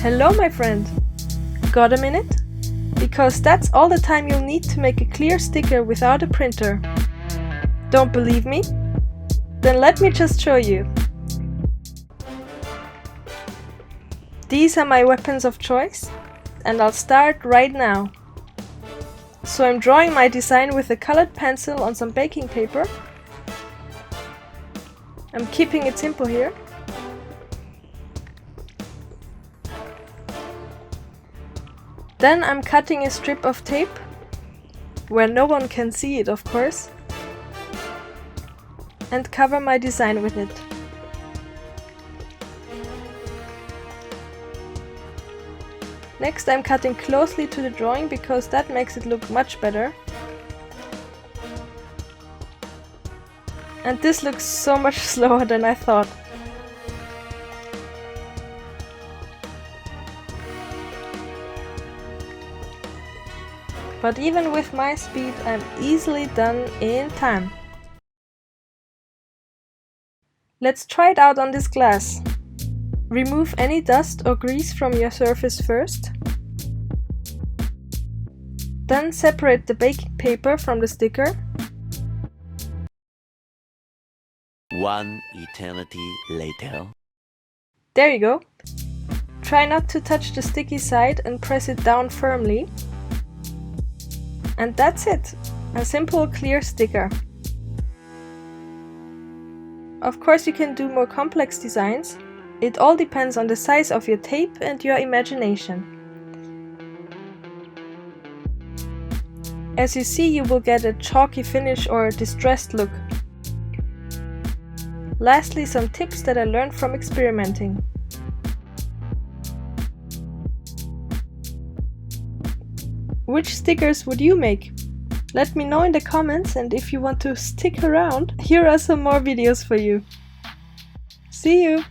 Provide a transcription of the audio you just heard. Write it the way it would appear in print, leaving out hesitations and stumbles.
Hello my friend! Got a minute? Because that's all the time you'll need to make a clear sticker without a printer. Don't believe me? Then let me just show you. These are my weapons of choice, and I'll start right now. So I'm drawing my design with a colored pencil on some baking paper. I'm keeping it simple here. Then I'm cutting a strip of tape, where no one can see it of course, and cover my design with it. Next I'm cutting closely to the drawing because that makes it look much better. And this looks so much slower than I thought. But even with my speed, I'm easily done in time. Let's try it out on this glass. Remove any dust or grease from your surface first. Then separate the baking paper from the sticker. One eternity later. There you go. Try not to touch the sticky side and press it down firmly. And that's it! A simple, clear sticker. Of course you can do more complex designs. It all depends on the size of your tape and your imagination. As you see, you will get a chalky finish or a distressed look. Lastly, some tips that I learned from experimenting. Which stickers would you make? Let me know in the comments, and if you want to stick around, here are some more videos for you. See you!